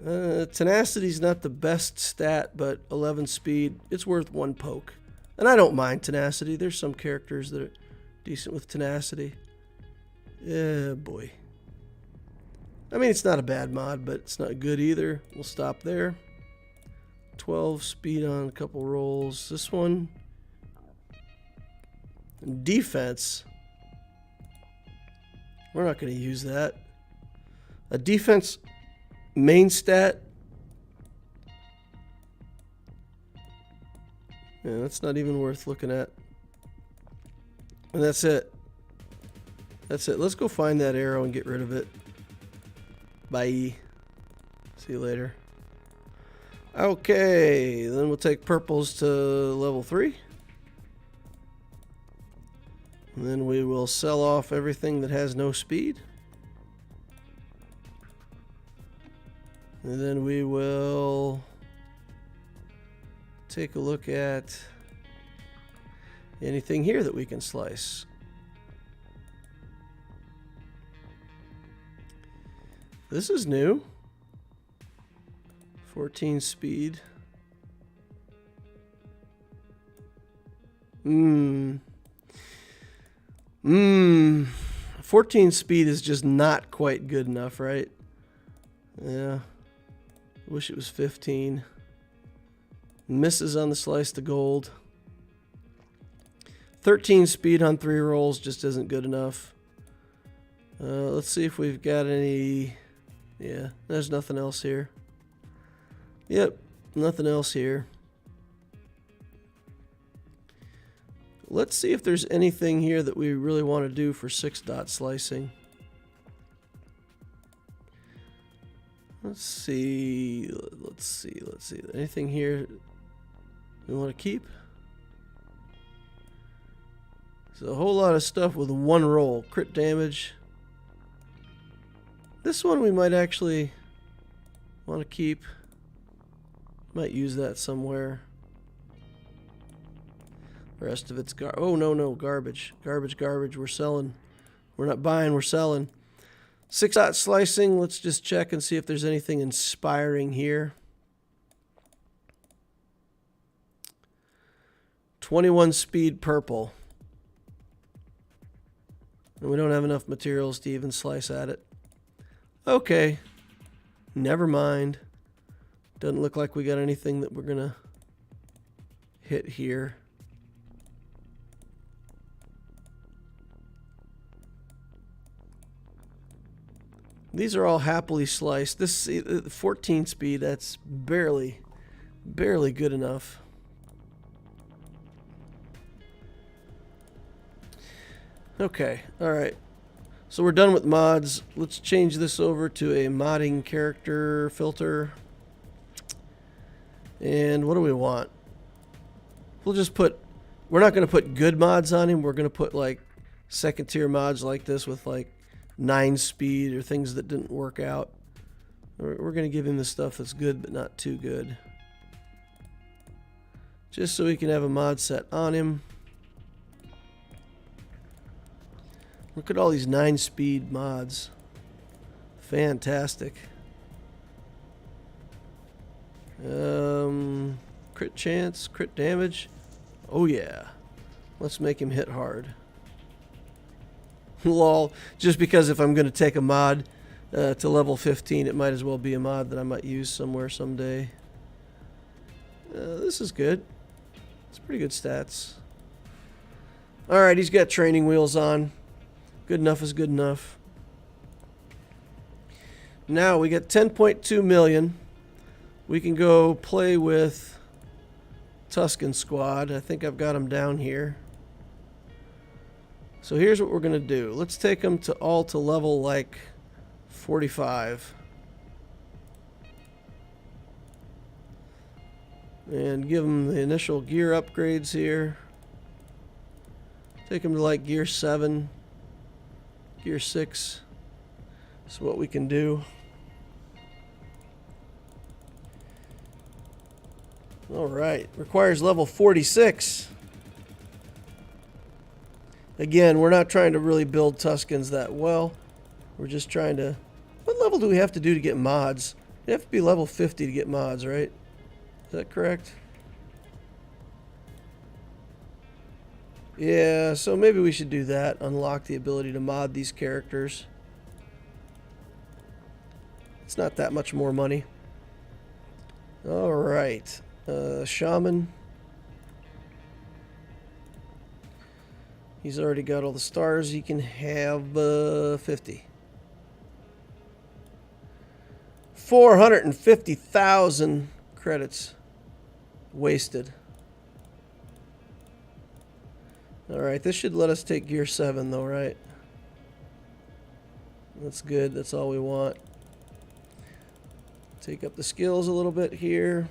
Tenacity's not the best stat, but 11 speed, it's worth 1 poke. And I don't mind tenacity. There's some characters that are decent with tenacity. Yeah, boy. I mean, it's not a bad mod, but it's not good either. We'll stop there. 12 speed on a couple rolls. This one. Defense. We're not going to use that. A defense main stat. Yeah, that's not even worth looking at. And that's it. That's it. Let's go find that arrow and get rid of it. Bye. See you later. Okay, then we'll take purples to level 3. And then we will sell off everything that has no speed. And then we will take a look at anything here that we can slice. This is new. 14 speed. 14 speed is just not quite good enough, right? Yeah. Wish it was 15. Misses on the slice to gold. 13 speed on 3 rolls just isn't good enough. Let's see if we've got any. Yeah, there's nothing else here. Yep, nothing else here. Let's see if there's anything here that we really want to do for 6-dot slicing. Let's see. Let's see. Let's see. Anything here we want to keep? There's a whole lot of stuff with one roll. Crit damage. This one we might actually want to keep. Might use that somewhere. The rest of it's oh no, garbage. Garbage. We're selling. We're not buying, we're selling. 6-dot slicing. Let's just check and see if there's anything inspiring here. 21 speed purple. And we don't have enough materials to even slice at it. Okay. Never mind. Doesn't look like we got anything that we're gonna hit here. These are all happily sliced. This 14 speed, that's barely good enough. Okay, alright. So we're done with mods. Let's change this over to a modding character filter. And what do we want? We'll just put, we're not going to put good mods on him. We're going to put like second tier mods like this with like 9 speed or things that didn't work out. We're going to give him the stuff that's good but not too good. Just so we can have a mod set on him. Look at all these 9 speed mods. Fantastic. Crit chance, crit damage. Oh yeah. Let's make him hit hard. Lol. Just because if I'm going to take a mod to level 15, it might as well be a mod that I might use somewhere someday. This is good. It's pretty good stats. Alright, he's got training wheels on. Good enough is good enough. Now we get 10.2 million. We can go play with Tusken Squad. I think I've got them down here. So here's what we're going to do. Let's take them to all to level like 45. And give them the initial gear upgrades here. Take them to like gear 7. Gear 6. That's what we can do. Alright. Requires level 46. Again, we're not trying to really build Tuskens that well. We're just trying to... What level do we have to do to get mods? You have to be level 50 to get mods, right? Is that correct? Yeah, so maybe we should do that. Unlock the ability to mod these characters. It's not that much more money. Alright. Shaman. He's already got all the stars. He can have 50. 450,000 credits wasted. Alright, this should let us take gear 7 though, right? That's good. That's all we want. Take up the skills a little bit here.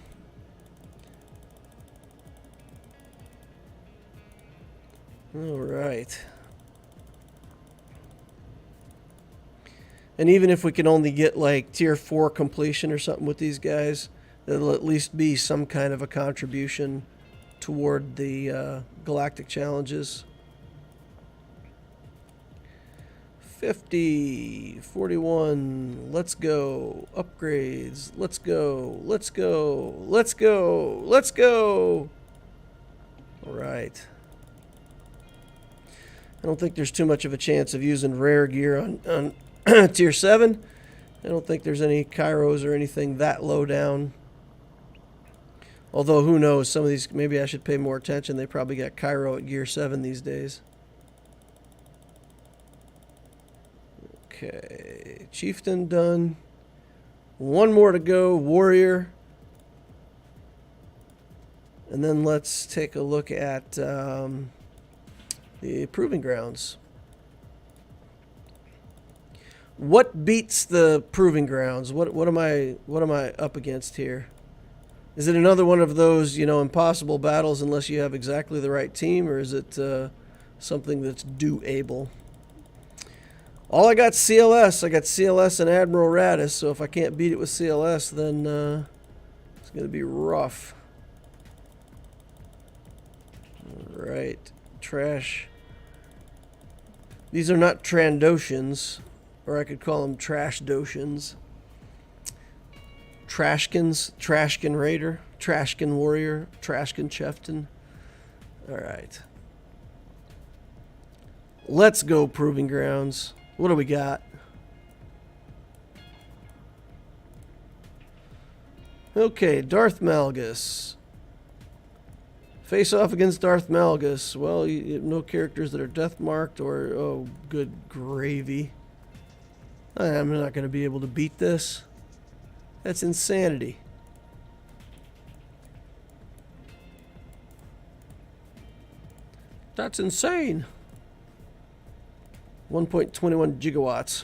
Alright. And even if we can only get like tier 4 completion or something with these guys, it'll at least be some kind of a contribution toward the galactic challenges. 50, 41, let's go. Upgrades, let's go, let's go, let's go, let's go. Alright. I don't think there's too much of a chance of using rare gear on tier 7. I don't think there's any Kairos or anything that low down. Although, who knows, some of these, maybe I should pay more attention. They probably got Cairo at gear 7 these days. Okay, Chieftain done. One more to go, Warrior. And then let's take a look at the Proving Grounds. What beats the proving grounds? What am I up against here? Is it another one of those, you know, impossible battles unless you have exactly the right team, or is it something that's doable? All I got CLS. I got CLS and Admiral Radis, so if I can't beat it with CLS, then it's going to be rough. Alright. Trash. These are not Trandoshans, or I could call them Trash Doshans. Trashkins, Trashkin Raider, Trashkin Warrior, Trashkin Chieftain. Alright. Let's go, Proving Grounds. What do we got? Okay, Darth Malgus. Face off against Darth Malgus. Well, you have no characters that are death marked or... Oh, good gravy. I'm not going to be able to beat this. That's insanity. That's insane. 1.21 gigawatts.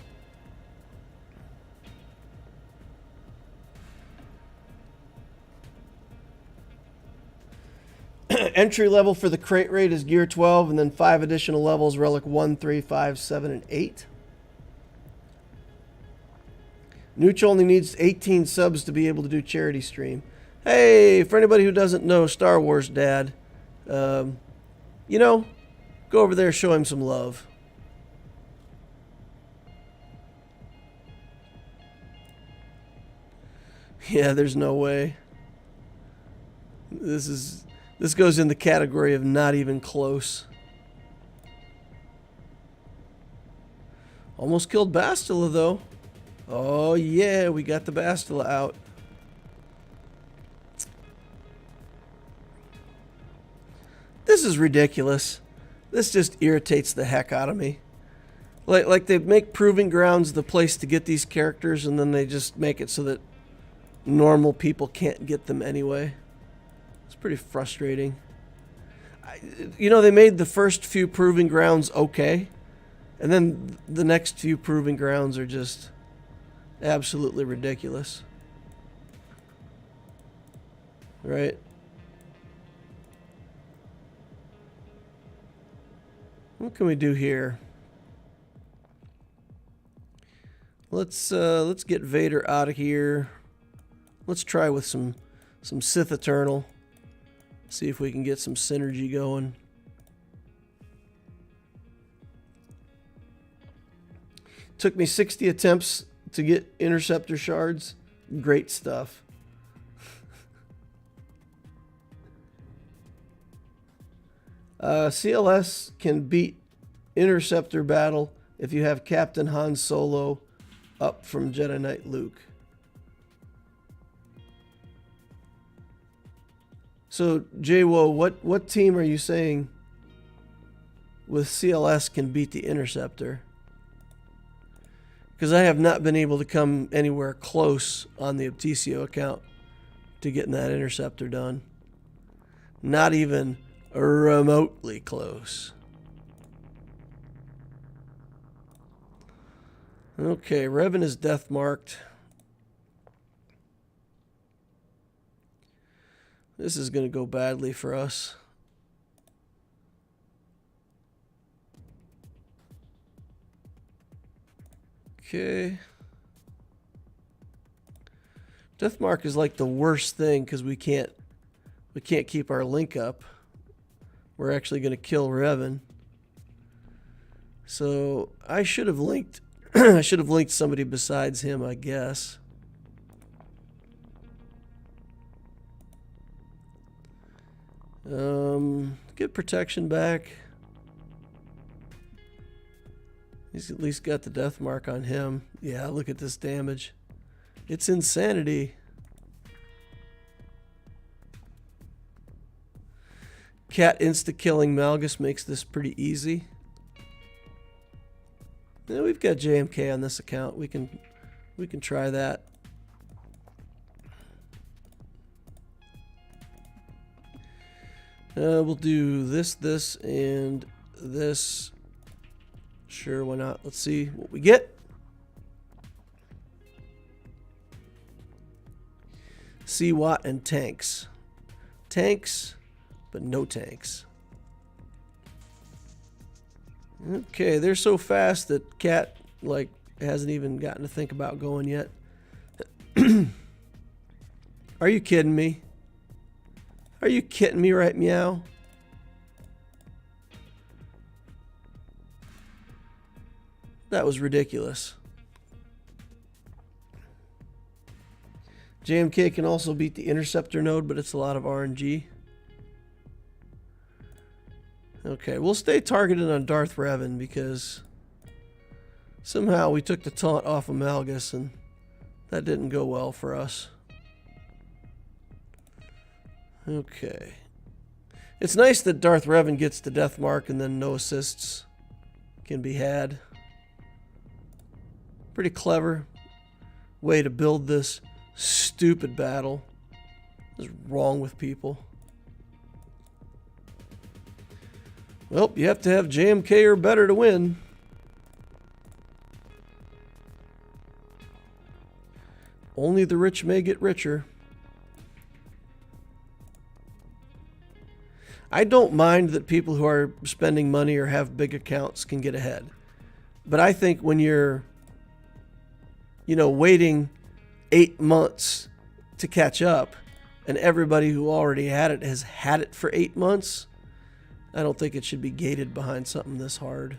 Entry level for the crate rate is Gear 12, and then 5 additional levels, Relic 1, 3, 5, 7, and 8. Nooch only needs 18 subs to be able to do charity stream. Hey, for anybody who doesn't know Star Wars Dad, you know, go over there, show him some love. Yeah, there's no way. This goes in the category of not even close. Almost killed Bastila, though. Oh, yeah, we got the Bastila out. This is ridiculous. This just irritates the heck out of me. Like they make Proving Grounds the place to get these characters, and then they just make it so that normal people can't get them anyway. It's pretty frustrating. You know, they made the first few Proving Grounds okay, and then the next few Proving Grounds are just absolutely ridiculous. Right? What can we do here? Let's get Vader out of here. Let's try with some Sith Eternal. See if we can get some synergy going. Took me 60 attempts to get interceptor shards. Great stuff. CLS can beat interceptor battle if you have Captain Han Solo up from Jedi Knight Luke. So, J-Wo, what team are you saying with CLS can beat the interceptor? Because I have not been able to come anywhere close on the Obticeo account to getting that interceptor done. Not even remotely close. Okay, Revan is death marked. This is going to go badly for us. Okay. Deathmark is like the worst thing because we can't keep our link up. We're actually going to kill Revan. So I should have linked I should have linked somebody besides him, I guess. Get protection back. He's at least got the death mark on him. Yeah, look at this damage. It's insanity. Cat insta-killing Malgus makes this pretty easy. Yeah, we've got JMK on this account. We can try that. We'll do this, and this. Sure, why not? Let's see what we get. CWAT, and tanks. Tanks, but no tanks. Okay, they're so fast that Cat, like, hasn't even gotten to think about going yet. Are you kidding me? Are you kidding me, right, meow? That was ridiculous. JMK can also beat the interceptor node, but it's a lot of RNG. Okay, we'll stay targeted on Darth Revan because somehow we took the taunt off of Malgus and that didn't go well for us. Okay. It's nice that Darth Revan gets the death mark and then no assists can be had. Pretty clever way to build this stupid battle. What's wrong with people? Well, you have to have JMK or better to win. Only the rich may get richer. I don't mind that people who are spending money or have big accounts can get ahead. But I think when you're, waiting 8 months to catch up and everybody who already had it has had it for 8 months, I don't think it should be gated behind something this hard.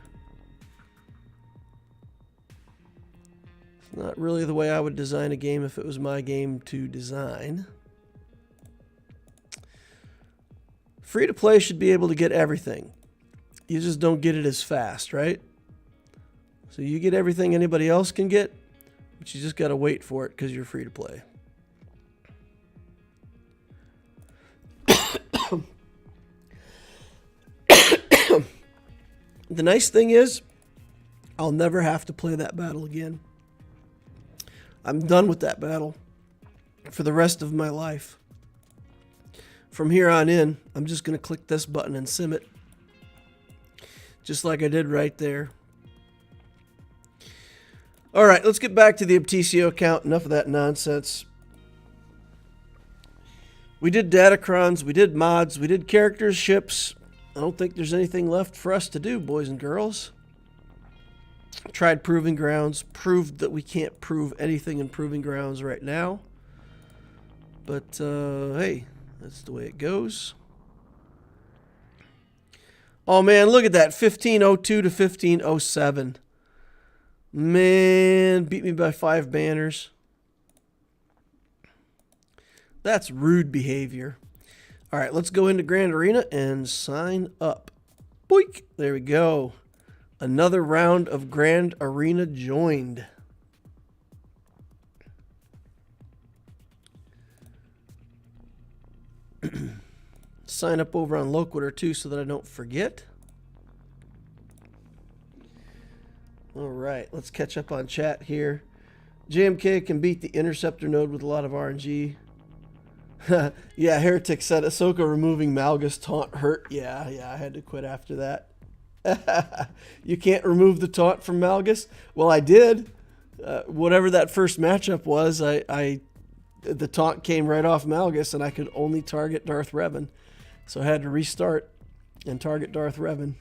It's not really the way I would design a game if it was my game to design. Free-to-play should be able to get everything. You just don't get it as fast, right? So you get everything anybody else can get, but you just got to wait for it because you're free-to-play. The nice thing is, I'll never have to play that battle again. I'm done with that battle for the rest of my life. From here on in, I'm just going to click this button and sim it. Just like I did right there. Alright, let's get back to the Obticeo account. Enough of that nonsense. We did Datacrons, we did mods, we did characters, ships. I don't think there's anything left for us to do, boys and girls. Tried Proving Grounds, proved that we can't prove anything in Proving Grounds right now. But, hey, that's the way it goes. Oh, man, look at that, 1502 to 1507. Man, beat me by 5 banners. That's rude behavior. All right, let's go into Grand Arena and sign up. Boink! There we go. Another round of Grand Arena joined. Sign up over on Loquitur too so that I don't forget. All right, let's catch up on chat here. JMK can beat the Interceptor node with a lot of RNG. Yeah, Heretic said Ahsoka removing Malgus taunt hurt. Yeah, I had to quit after that. You can't remove the taunt from Malgus? Well, I did. Whatever that first matchup was, the taunt came right off Malgus, and I could only target Darth Revan. So I had to restart and target Darth Revan.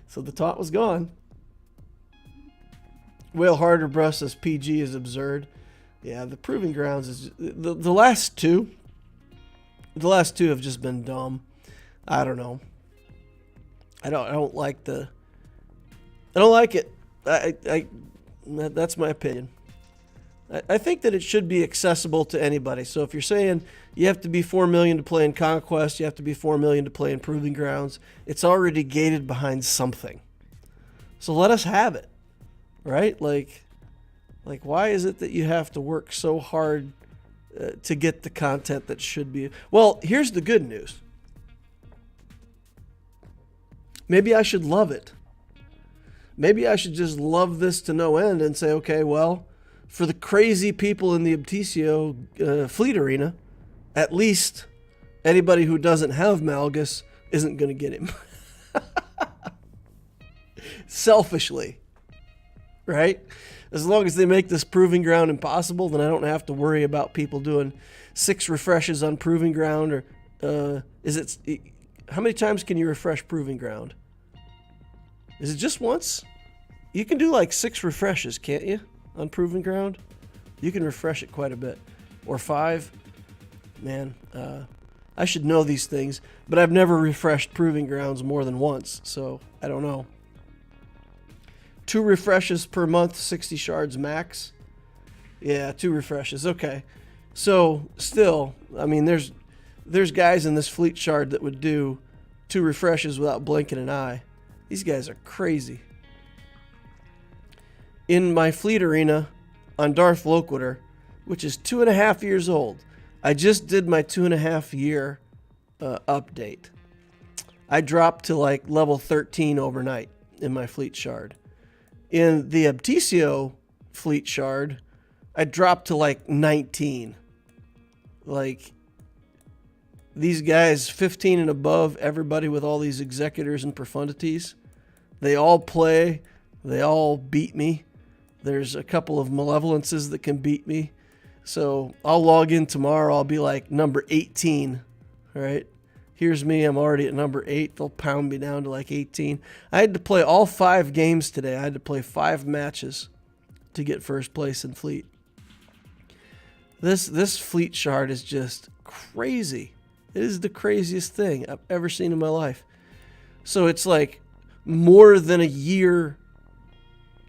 So the taunt was gone. Whale Harder Brush says PG is absurd. Yeah, the Proving Grounds is the last two. The last two have just been dumb. I don't know. I don't like the. I don't like it. That's my opinion. I think that it should be accessible to anybody. So if you're saying you have to be 4 million to play in Conquest, you have to be 4 million to play in Proving Grounds, it's already gated behind something. So let us have it, right? Like why is it that you have to work so hard to get the content that should be? Well, here's the good news. Maybe I should love it. Maybe I should just love this to no end and say, okay, well, for the crazy people in the Obticeo fleet arena, at least anybody who doesn't have Malgus isn't going to get him. Selfishly. right? As long as they make this proving ground impossible, then I don't have to worry about people doing 6 refreshes on proving ground. Or how many times can you refresh proving ground? Is it just once? You can do like 6 refreshes, can't you, on proving ground? You can refresh it quite a bit. Or 5. Man, I should know these things, but I've never refreshed proving grounds more than once, so I don't know. 2 refreshes per month, 60 shards max. Yeah, 2 refreshes. Okay. So still, I mean, there's guys in this fleet shard that would do 2 refreshes without blinking an eye. These guys are crazy. In my fleet arena on Darth Loquitur, which is 2.5 years old, I just did my 2.5 year update. I dropped to like level 13 overnight in my fleet shard. In the Obticeo fleet shard, I dropped to like 19. Like, these guys, 15 and above, everybody with all these executors and profundities, they all play, they all beat me. There's a couple of malevolences that can beat me. So I'll log in tomorrow, I'll be like number 18, right? Here's me, I'm already at number 8. They'll pound me down to like 18. I had to play all 5 games today. I had to play 5 matches to get first place in fleet. This fleet shard is just crazy. It is the craziest thing I've ever seen in my life. So it's like more than a year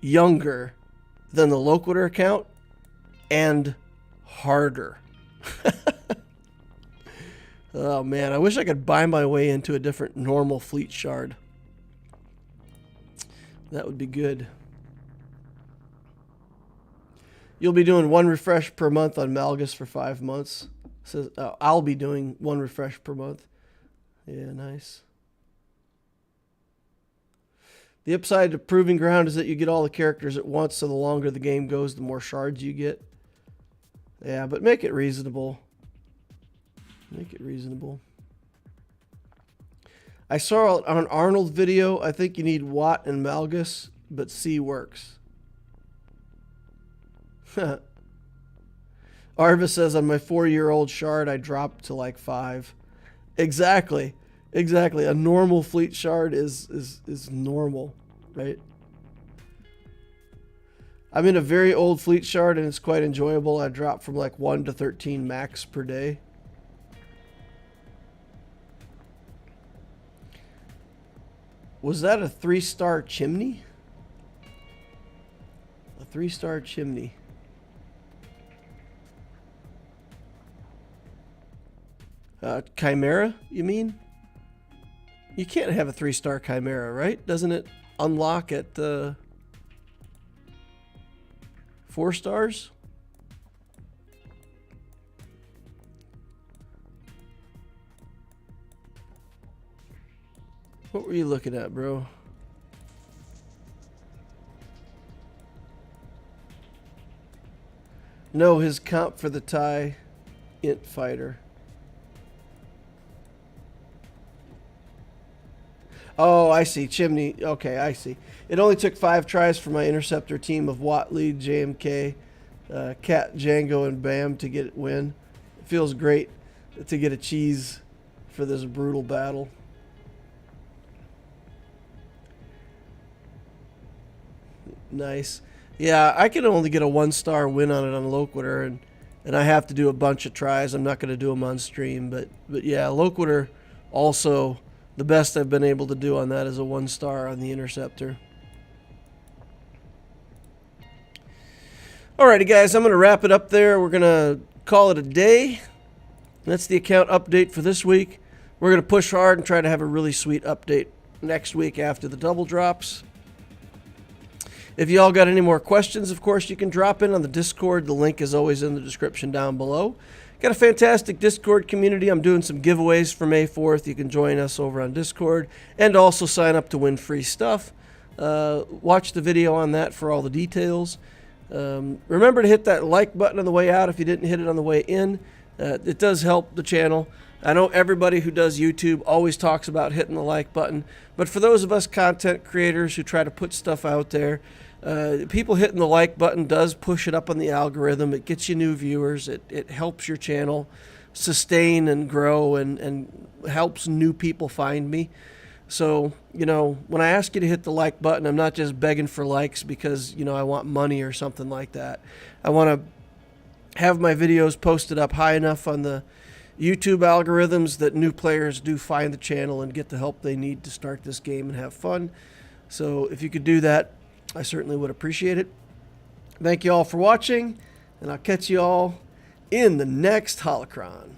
younger than the Loquitur account and harder. Oh man, I wish I could buy my way into a different normal fleet shard. That would be good. You'll be doing 1 refresh per month on Malgus for 5 months. Says I'll be doing 1 refresh per month. Yeah, nice. The upside to proving ground is that you get all the characters at once, so the longer the game goes, the more shards you get. Yeah, but make it reasonable. Make it reasonable. I saw on an Arnold video, I think you need Watt and Malgus, but C works. Arva says on my 4-year-old shard, I dropped to like 5. Exactly. Exactly. A normal fleet shard is normal, right? I'm in a very old fleet shard and it's quite enjoyable. I dropped from like 1 to 13 max per day. Was that a 3-star chimney? A 3-star chimney. Chimera, you mean? You can't have a 3-star Chimera, right? Doesn't it unlock at 4 stars? What were you looking at, bro? No, his comp for the TIE Int Fighter. Oh, I see. Chimney. Okay, I see. It only took 5 tries for my interceptor team of Watt, Lead, JMK, Cat, Django, and Bam to get it win. It feels great to get a cheese for this brutal battle. Nice. Yeah, I can only get a 1-star win on it on Loquitur, and I have to do a bunch of tries. I'm not going to do them on stream, but yeah, Loquitur also, the best I've been able to do on that is a 1-star on the interceptor. Alrighty guys, I'm going to wrap it up there. We're going to call it a day. That's the account update for this week. We're going to push hard and try to have a really sweet update next week after the double drops. If y'all got any more questions, of course, you can drop in on the Discord. The link is always in the description down below. Got a fantastic Discord community. I'm doing some giveaways for May 4th. You can join us over on Discord and also sign up to win free stuff. Watch the video on that for all the details. Remember to hit that like button on the way out if you didn't hit it on the way in. It does help the channel. I know everybody who does YouTube always talks about hitting the like button, but for those of us content creators who try to put stuff out there, People hitting the like button does push it up on the algorithm. It gets you new viewers. It helps your channel sustain and grow, and helps new people find me. So, when I ask you to hit the like button, I'm not just begging for likes because, I want money or something like that. I want to have my videos posted up high enough on the YouTube algorithms that new players do find the channel and get the help they need to start this game and have fun. So if you could do that, I certainly would appreciate it. Thank you all for watching, and I'll catch you all in the next Holocron.